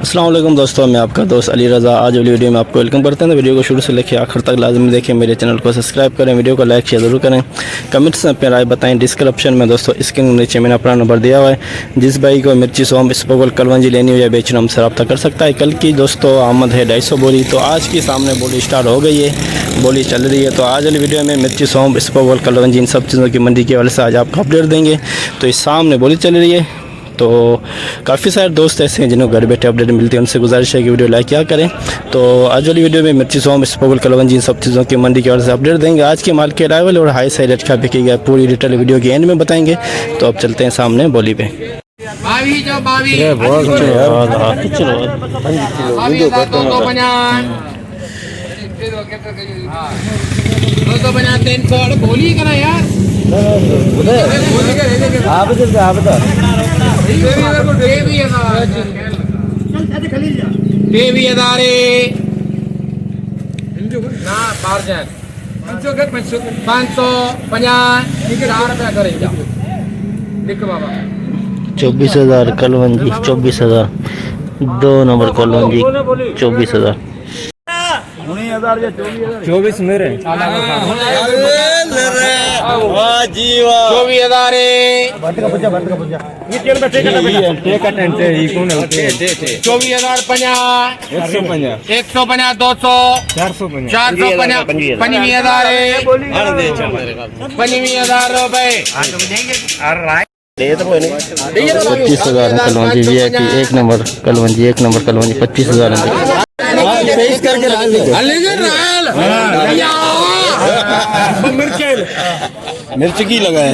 अस्सलाम वालेकुम दोस्तों, मैं आपका दोस्त अली रज़ा आज वाली वीडियो में आपको वेलकम करते हैं। तो वीडियो को शुरू से लेकर आखिर तक लाजमी देखें, मेरे चैनल को सब्सक्राइब करें, वीडियो को लाइक शेयर जरूर करें, कमेंट्स में अपनी राय बताएं। डिस्क्रिप्शन में दोस्तों इसके नीचे मैंने अपना नंबर दिया हुआ है, जिस भाई को मिर्ची सोम स्पोगल कलवंजी लेनी हो या बेचना हमसे रब्ता कर सकता है। कल की दोस्तों आमद है 250 बोली, तो आज की सामने बोली स्टार्ट हो गई है, बोली चल रही है। तो आज वाली वीडियो में मिर्ची सोम स्पोगल कलवंजी इन सब चीज़ों की मंडी के हवाले से आज आपको अपडेट देंगे। तो इस सामने बोली चल रही है, तो काफ़ी सारे दोस्त ऐसे हैं जिन्हें घर बैठे अपडेट मिलती है, उनसे गुजारिश है कि वीडियो लाइक क्या करें। तो आज वाली वीडियो में मिर्ची सोम स्पोगल कलवंजी इन सब चीज़ों की मंडी की वजह से अपडेट देंगे। आज के माल के अराइवल और हाई साइड रेट का बिकी गया पूरी डिटेल वीडियो के एंड में बताएंगे। तो अब चलते हैं सामने बोली पे। चौबीस हजार कलवंजी 24,000, 2 नंबर कलवंजी 24,000, 24 मेरे 25,000 kalonji VIP 1 number kalonji 1 number kalonji 25,000 मिर्च की लगाए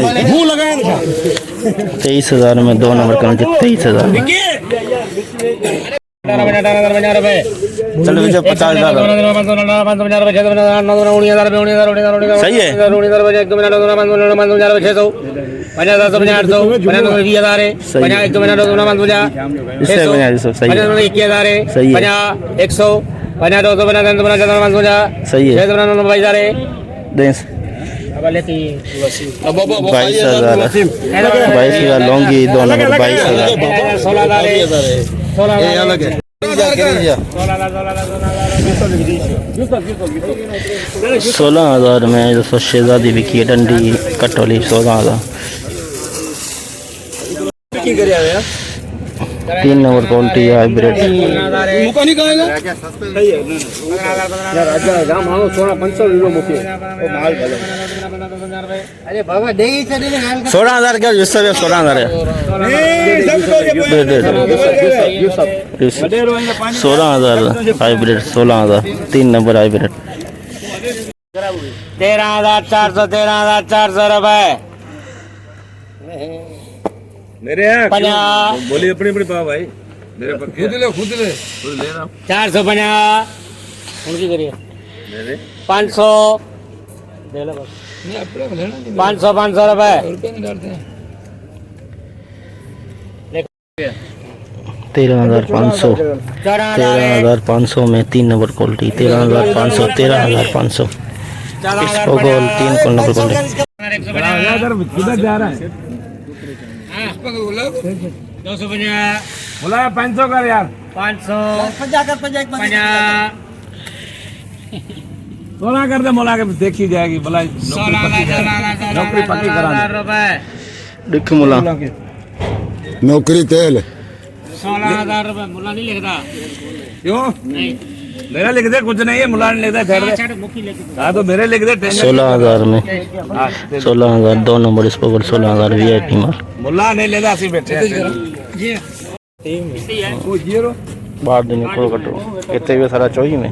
23,000 में 2 नंबर कलवंजी 23,000। चलो भैया 50,000 सही है। 22,000 लौंगी 2 नंबर 22,000। 16,000 में दोस्तों शहजादी बिकी है, डंडी कटोली 16,000। 3 नंबर क्वालिटी हाइब्रिड 16,000 क्या 16,000 है 16,000 हाइब्रिड 16,000 3 नंबर हाइब्रिड 13,400 13,400 रुपए मेरे बोली अपनी अपनी पा भाई मेरे खुद ले 450 उनकी करिए 500 500 रुपए 13,500 में 3 नंबर क्वालिटी 13,500 13,500 स्पोगल 3 नंबर क्वालिटी। किधर जा रहा है 250 बोला 500 कर यार 500 सोना कर दे मोला के देखी जाएगी बोला नौकरी पक्की करा रुपए देख मुला नौकरी तेल 16,000 रुपए मुला नहीं लिखता क्यों नहीं मेरा लिख दे कुछ नहीं है मुला नहीं लिखता ठहर दे हाँ तो मेरे लिख दे 16,000 में 16,000 2 नंबर स्पोगल 16,000 VIP माल मुला नहीं लेता ऐसे बैठे बाहर दिन को कटो कितने भी सारा चोई में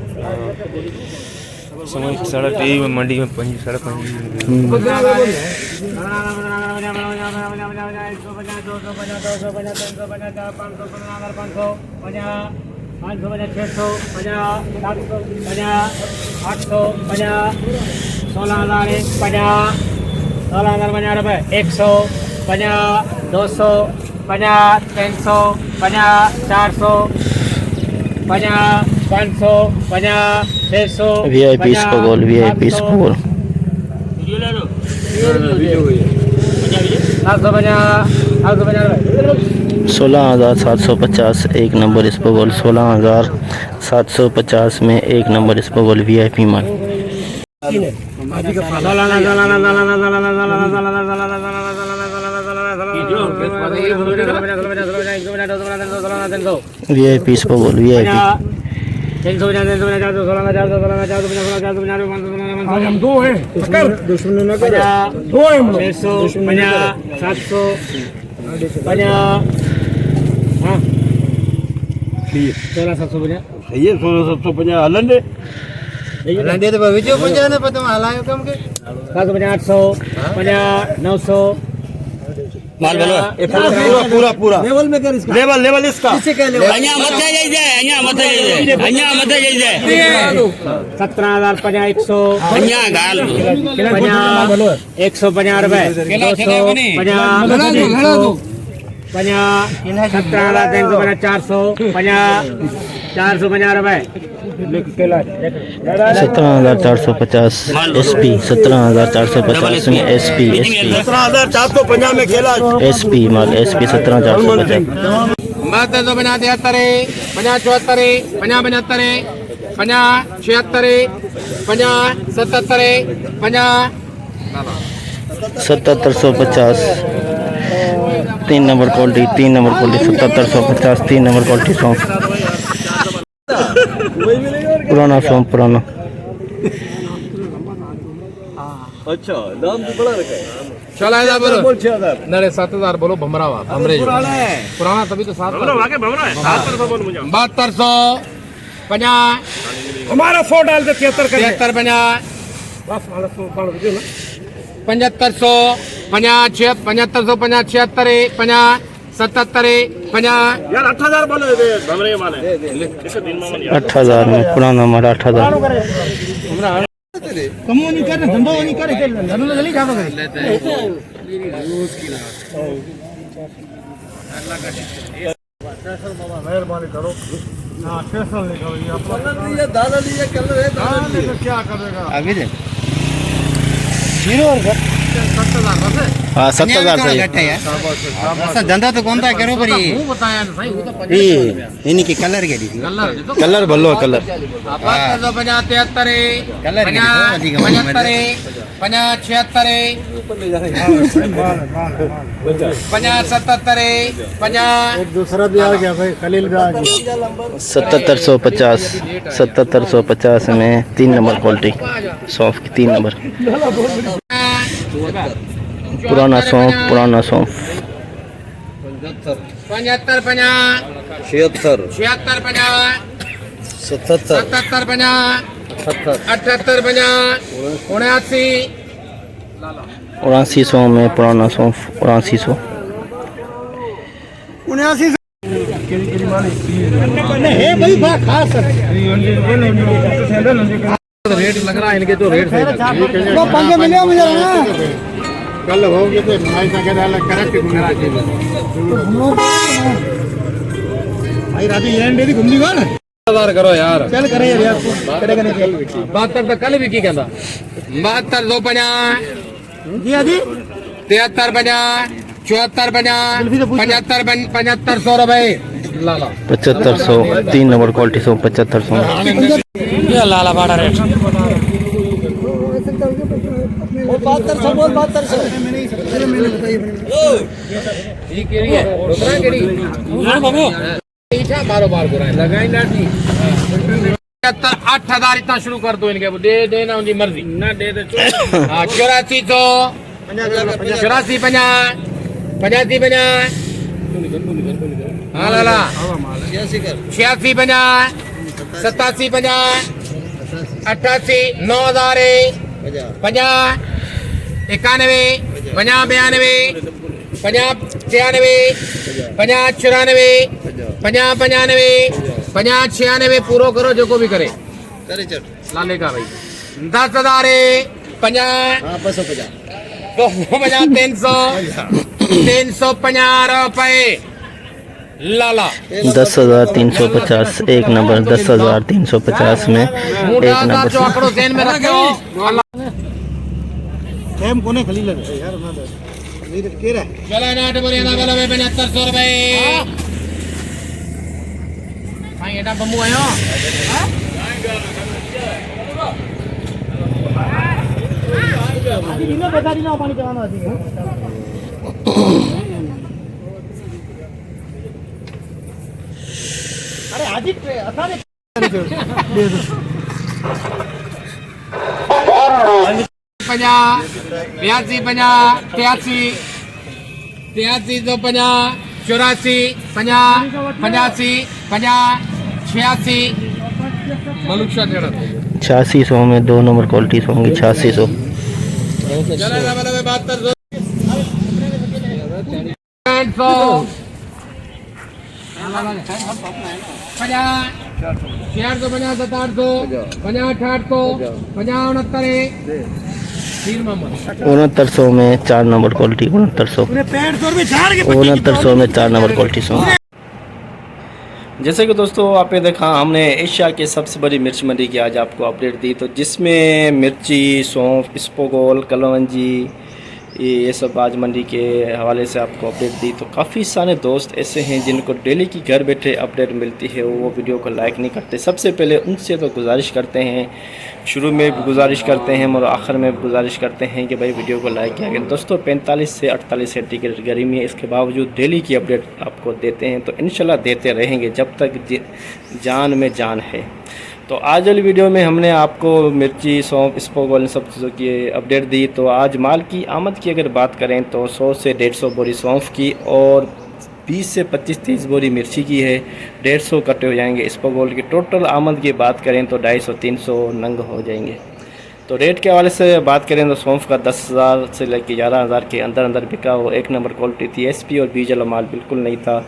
समझ 3.5 में मंडी में 5 5.5 16,000 रुपए 150 200 50 300 50 400 50 500 50 600 VIP स्पोगल VIP स्पोगल 750 850 रुपए 16,750 एक नंबर इस पर बोल 16,750 में एक नंबर इस पर बोल VIP माल। VIP इस पर बोल VIP 17,450 SP 17,450 में SP 17,450 में खेला SP माल SP 17,450 7750 3 number quality 3 number quality 7750 3 number quality सौंफ पुराना सौंफ पुराना। अच्छा दाम तो बड़ा रखा है। चल आया बोलो बोल 6,000 नरे 7,000 बोलो भमरावा भमरे पुराना तभी तो 7 बोलो आगे भमरा है 700 बोल मुझे 7250 हमारा 100 डाल दे 73 कर 7350 बस वाला 100 काढ दे ना 7500 75 7550 76 50 77 50 यार 8,000 बोलो दे भमरे माने देखो दिन में 8,000 में पुराना माल 8,000 कमोनी कर धंधो नहीं करे धंधो जल्दी खाओ करे मेहरबानी करो हां स्पेशल निकालो ये अपना दादा लिए कल है दादा लिए क्या करेगा आगे दे 0 और 70,000 बस हाँ 70,000 सही ऐसा धंधा तो कौन था करो पर ये बताया ना सही वो तो इन्हीं के कलर के कलर भलो कलर 73 कलर दूसरा भी आ गया भाई खलील भी आ गया 7750 में 3 नंबर क्वालिटी सौंफ की 3 नंबर पुराना सौंफ 75 50 76 76 50 77 77 50 78 50 79 7900 में पुराना सौंफ 7900 रेट लग रहा है इनके तो रेट सही कल होगे तो भाई का डाला करेक्ट घूमना चाहिए भाई राजू ये डेरी घूमनी बा ना 1000 करो यार चल करे यार करेगा नहीं 72 तो कल भी की कहता 72 250 जी आदि 73 50 74 50 75 7500 रुपए लाला 7500 3 नंबर क्वालिटी सौ 7500 ये लाला बाड़ा रेट ये केड़ी है दूसरा केड़ी हां बाबू इठा बारो-बार बुरा लगाई ना थी 8,000 इतना शुरू कर दो इनके दे देना उनकी मर्जी ना दे दे हां 8400 84 50 85 50 हां लाला 86 50 87 50 88 9000 50 91 50 92 50 93 50 94 50 95 50 96 पूरो करो जो को भी करे लाले का भाई 10,000 50 250 350 रुपए लाला 10,350 एक नंबर 10,350 में एक नंबर जो आंकड़ो ध्यान में रखो કેમ કોને ખલી લાગે યાર ના દે चला नाट बोले ना बोलो 7500 रुपए भाई एटा बम्बू आयो अरे हाजी असाने पंजा 82 पंजा 83 83 तो पंजा 84 पंजा 85 पंजा 86 मलुक शाह जरा 8600 में 2 नंबर क्वालिटी होंगी 8600। चला ना बोलो 7200 पंजा 450 700 पंजा 800 पंजा 6900 में 4 नंबर क्वालिटी 6900 में 4 नंबर क्वालिटी सॉन्ग। जैसे कि दोस्तों आपने देखा हमने एशिया की सबसे बड़ी मिर्च मंडी की आज आपको अपडेट दी, तो जिसमें मिर्ची, सौंफ, इस्पोगोल, कलवंजी ये सब आज मंडी के हवाले से आपको अपडेट दी। तो काफ़ी सारे दोस्त ऐसे हैं जिनको डेली की घर बैठे अपडेट मिलती है, वो वीडियो को लाइक नहीं करते। सबसे पहले उनसे तो गुजारिश करते हैं, शुरू में भी गुजारिश करते हैं और आखिर में भी गुजारिश करते हैं कि भाई वीडियो को लाइक किया गया। दोस्तों 45 से 48 सेंटीग्रेड गर्मी है, इसके बावजूद डेली की अपडेट आपको देते हैं, तो इंशाल्लाह देते रहेंगे जब तक जान में जान है। तो आज वाली वीडियो में हमने आपको मिर्ची, सौंफ, इस्पोगोल इन सब चीज़ों की अपडेट दी। तो आज माल की आमद की अगर बात करें तो 100 से 150 बोरी सौंफ की और 20 से 25-30 बोरी मिर्ची की है। 150 कट्टे हो जाएंगे इस्पोगोल की। टोटल आमद की बात करें तो 250-300 नंग हो जाएंगे। तो रेट के हवाले से बात करें तो सौंफ का 10,000 से लेकर 11,000 के अंदर अंदर बिका। वो 1 नंबर क्वालिटी थी, SP और बीज वाला माल बिल्कुल नहीं था।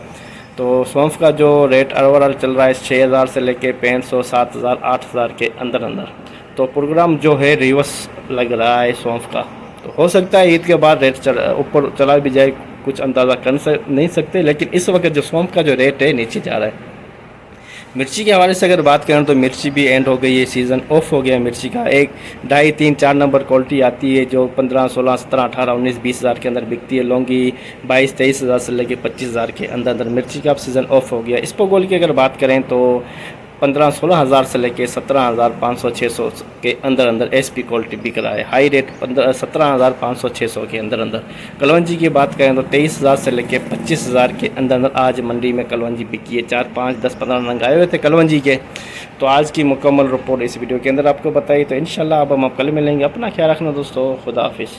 तो सौंफ का जो रेट ओवरऑल चल रहा है 6,000 से लेके 500, 7,000, 8,000 के अंदर अंदर। तो प्रोग्राम जो है रिवर्स लग रहा है सौंफ का। तो हो सकता है ईद के बाद रेट ऊपर चला भी जाए, कुछ अंदाज़ा कर नहीं सकते, लेकिन इस वक्त जो सौंफ का जो रेट है नीचे जा रहा है। मिर्ची के हवाले से अगर बात करें तो मिर्ची भी एंड हो गई है, सीज़न ऑफ हो गया मिर्ची का। 1, 2.5, 3, 4 नंबर क्वालिटी आती है जो 15, 16, 17, 18, 19, 20 हज़ार के अंदर बिकती है। लौंगी 22, 23 हज़ार से लेकर 25 हज़ार के अंदर अंदर मिर्ची का अब सीज़न ऑफ हो गया। इस्पोगोल की अगर बात करें तो 15, 16 हज़ार से लेकर 17,500, 600 के अंदर अंदर SP क्वालिटी बिक रहा है। हाई रेट 17,500, 600 के अंदर अंदर। कलवंजी की बात करें तो 23,000 से लेकर 25,000 के अंदर अंदर आज मंडी में कलवंजी बिकी है। 4, 5, 10, 15 नंग आए हुए थे कलवंजी के। तो आज की मुकम्मल रिपोर्ट इस वीडियो के अंदर आपको बताई। तो इंशाल्लाह अब हम कल मिलेंगे। अपना ख्याल रखना दोस्तों, खुदा हाफिज़।